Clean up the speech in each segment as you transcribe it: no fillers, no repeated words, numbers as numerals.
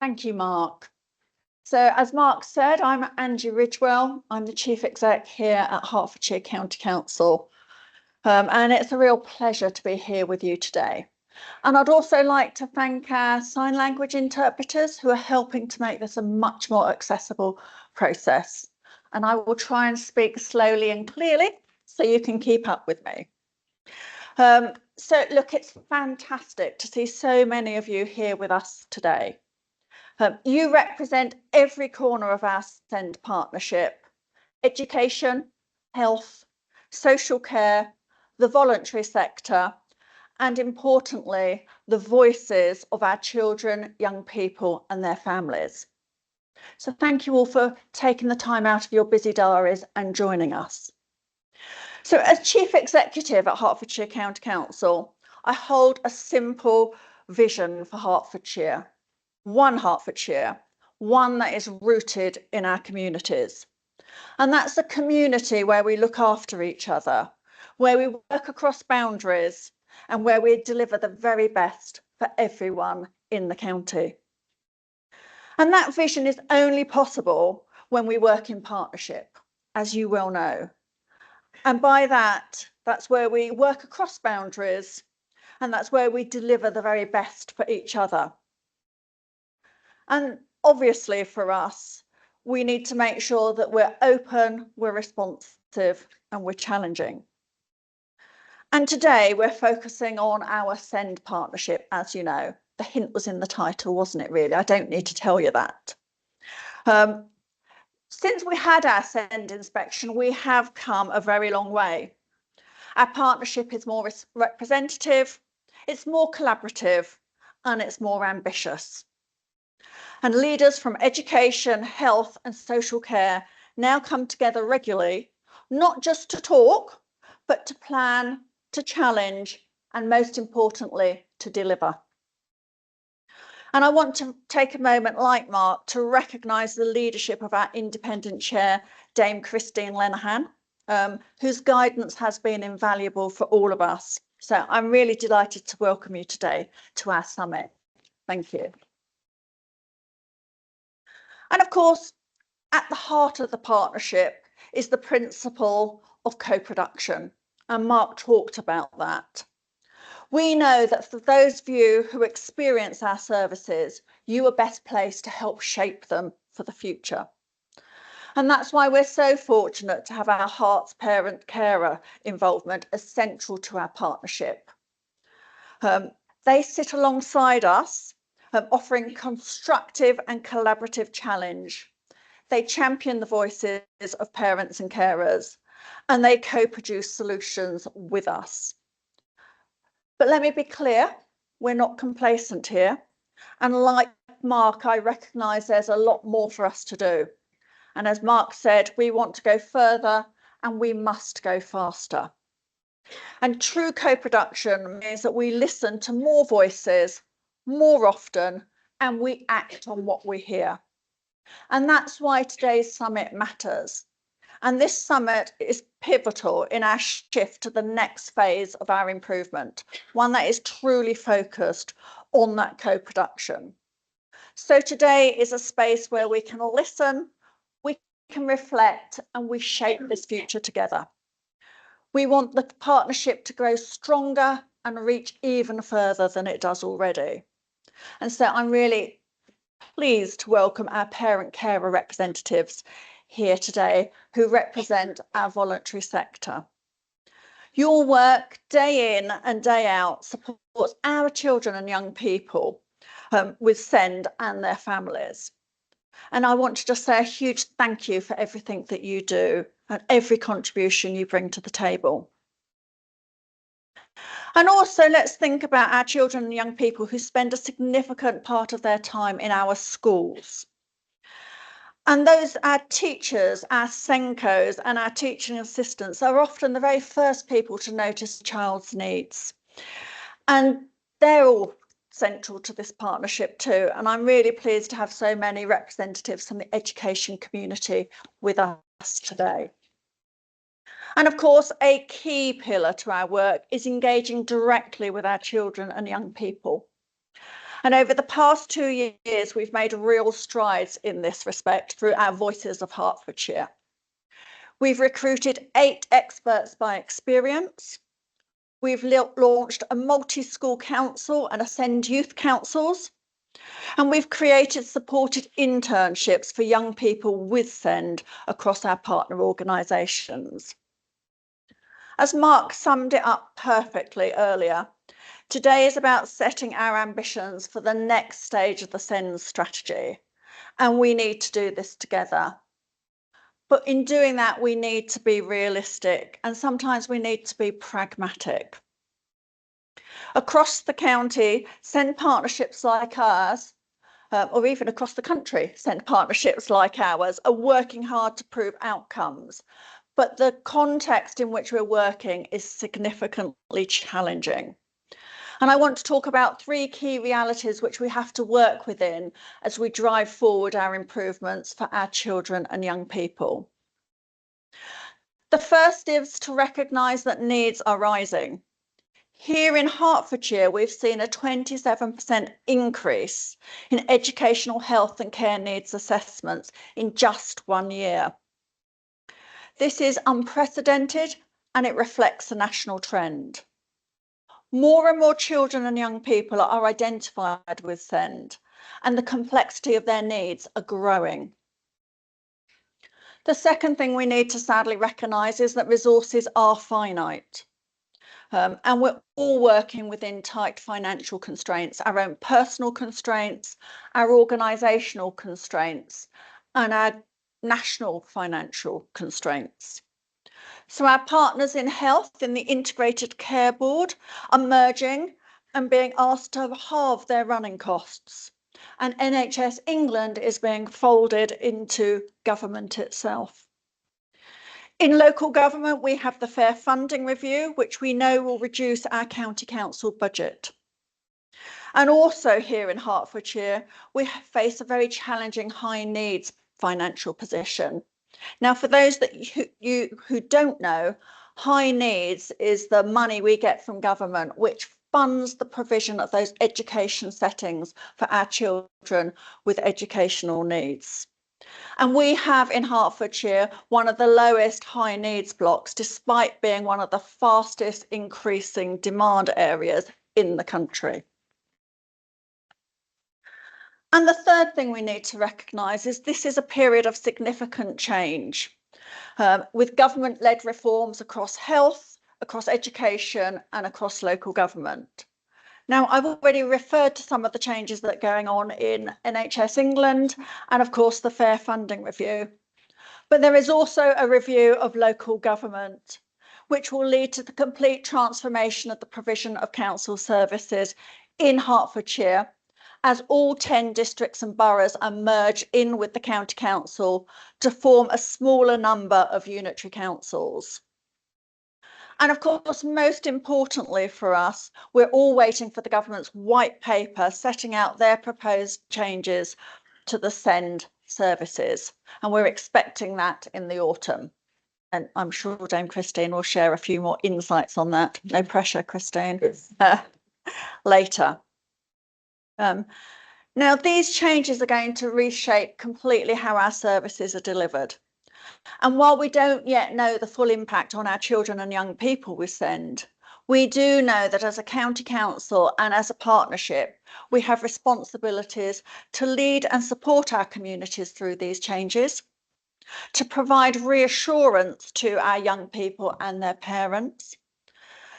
Thank you, Mark. So as Mark said, I'm Angie Ridgwell. I'm the Chief Exec here at Hertfordshire County Council. And it's a real pleasure to be here with you today. And I'd also like to thank our sign language interpreters who are helping to make this a much more accessible process. And I will try and speak slowly and clearly so you can keep up with me. So look, it's fantastic to see so many of you here with us today. You represent every corner of our SEND partnership: education, health, social care, the voluntary sector, and importantly, the voices of our children, young people and their families. So thank you all for taking the time out of your busy diaries and joining us. So as Chief Executive at Hertfordshire County Council, I hold a simple vision for Hertfordshire. One Hertfordshire, one that is rooted in our communities. And that's a community where we look after each other, where we work across boundaries, and where we deliver the very best for everyone in the county. And that vision is only possible when we work in partnership, as you well know. And by that, that's where we work across boundaries, and that's where we deliver the very best for each other. And obviously for us, we need to make sure that we're open, we're responsive, and we're challenging. And today we're focusing on our SEND partnership, as you know. The hint was in the title, wasn't it, really? I don't need to tell you that. Since we had our SEND inspection, we have come a very long way. Our partnership is more representative, it's more collaborative, and it's more ambitious. And leaders from education, health and social care now come together regularly, not just to talk, but to plan, to challenge, and most importantly, to deliver. And I want to take a moment, like Mark, to recognise the leadership of our independent chair, Dame Christine Lenihan, whose guidance has been invaluable for all of us. So I'm really delighted to welcome you today to our summit. Thank you. And of course, at the heart of the partnership is the principle of co-production, and Mark talked about that. We know that for those of you who experience our services, you are best placed to help shape them for the future. And that's why we're so fortunate to have our Hearts Parent Carer involvement as central to our partnership. They sit alongside us, offering constructive and collaborative challenge. They champion the voices of parents and carers, and they co-produce solutions with us. But let me be clear, we're not complacent here. And like Mark, I recognise there's a lot more for us to do. And as Mark said, we want to go further and we must go faster. And true co-production means that we listen to more voices more often and we act on what we hear. And that's why today's summit matters. And this summit is pivotal in our shift to the next phase of our improvement, one that is truly focused on that co-production. So today is a space where we can listen, we can reflect, and we shape this future together. We want the partnership to grow stronger and reach even further than it does already. And so I'm really pleased to welcome our parent carer representatives here today who represent our voluntary sector. Your work day in and day out supports our children and young people with SEND and their families. And I want to just say a huge thank you for everything that you do and every contribution you bring to the table. And also let's think about our children and young people who spend a significant part of their time in our schools. And those, our teachers, our SENCOs and our teaching assistants are often the very first people to notice a child's needs. And they're all central to this partnership too. And I'm really pleased to have so many representatives from the education community with us today. And of course, a key pillar to our work is engaging directly with our children and young people. And over the past 2 years, we've made real strides in this respect through our Voices of Hertfordshire. We've recruited 8 experts by experience. We've launched a multi-school council and Ascend Youth Councils. And we've created supported internships for young people with SEND across our partner organisations. As Mark summed it up perfectly earlier, today is about setting our ambitions for the next stage of the SEND strategy, and we need to do this together. But in doing that, we need to be realistic, and sometimes we need to be pragmatic. Across the county, SEND partnerships like ours, or even across the country, SEND partnerships like ours are working hard to prove outcomes. But the context in which we're working is significantly challenging. And I want to talk about 3 key realities which we have to work within as we drive forward our improvements for our children and young people. The first is to recognise that needs are rising. Here in Hertfordshire, we've seen a 27% increase in educational health and care needs assessments in just 1 year. This is unprecedented and it reflects a national trend. More and more children and young people are identified with SEND, and the complexity of their needs are growing. The second thing we need to sadly recognise is that resources are finite. And we're all working within tight financial constraints, our own personal constraints, our organisational constraints, and our national financial constraints. So our partners in health in the Integrated Care Board are merging and being asked to halve their running costs. And NHS England is being folded into government itself. In local government, we have the Fair Funding Review, which we know will reduce our county council budget. And also here in Hertfordshire, we face a very challenging high needs financial position. Now, for those that who don't know, high needs is the money we get from government, which funds the provision of those education settings for our children with educational needs. And we have in Hertfordshire one of the lowest high needs blocks, despite being one of the fastest increasing demand areas in the country. And the third thing we need to recognise is this is a period of significant change, with government-led reforms across health, across education and across local government. Now, I've already referred to some of the changes that are going on in NHS England and, of course, the Fair Funding Review. But there is also a review of local government, which will lead to the complete transformation of the provision of council services in Hertfordshire, as all 10 districts and boroughs are merged in with the county council to form a smaller number of unitary councils. And of course, most importantly for us, we're all waiting for the government's white paper setting out their proposed changes to the SEND services. And we're expecting that in the autumn. And I'm sure Dame Christine will share a few more insights on that. No pressure, Christine, later. Now, these changes are going to reshape completely how our services are delivered. And while we don't yet know the full impact on our children and young people with SEND, we do know that as a county council and as a partnership, we have responsibilities to lead and support our communities through these changes, to provide reassurance to our young people and their parents,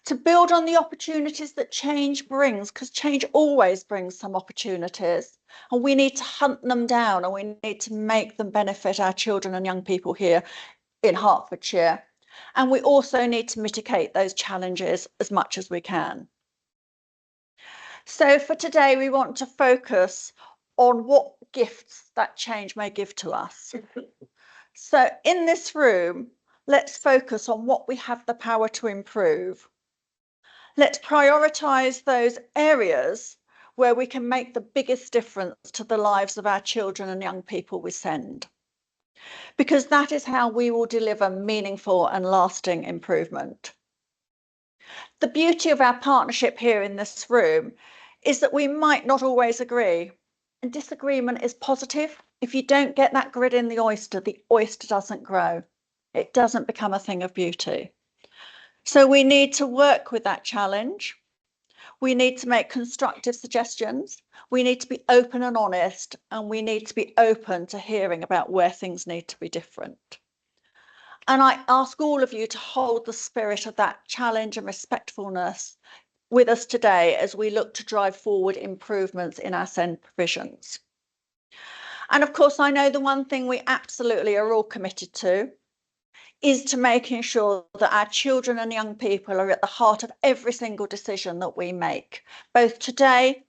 to build on the opportunities that change brings, because change always brings some opportunities, and we need to hunt them down and we need to make them benefit our children and young people here in Hertfordshire. And we also need to mitigate those challenges as much as we can. So for today, we want to focus on what gifts that change may give to us. So in this room, let's focus on what we have the power to improve. Let's prioritise those areas where we can make the biggest difference to the lives of our children and young people we SEND, because that is how we will deliver meaningful and lasting improvement. The beauty of our partnership here in this room is that we might not always agree. And disagreement is positive. If you don't get that grit in the oyster doesn't grow. It doesn't become a thing of beauty. So we need to work with that challenge. We need to make constructive suggestions. We need to be open and honest, and we need to be open to hearing about where things need to be different. And I ask all of you to hold the spirit of that challenge and respectfulness with us today as we look to drive forward improvements in our SEND provisions. And of course, I know the one thing we absolutely are all committed to is to making sure that our children and young people are at the heart of every single decision that we make, both today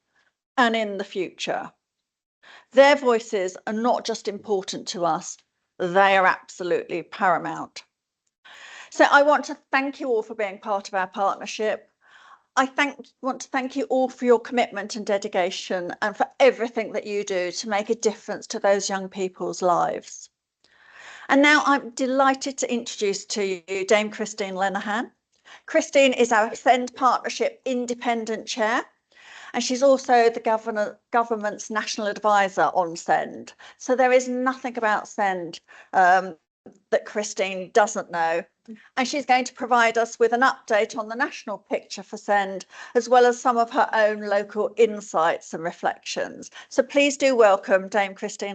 and in the future. Their voices are not just important to us, they are absolutely paramount. So I want to thank you all for being part of our partnership. I want to thank you all for your commitment and dedication and for everything that you do to make a difference to those young people's lives. And now I'm delighted to introduce to you Dame Christine Lenihan. Christine is our SEND Partnership Independent Chair, and she's also the government's national advisor on SEND. So there is nothing about SEND that Christine doesn't know. And she's going to provide us with an update on the national picture for SEND, as well as some of her own local insights and reflections. So please do welcome Dame Christine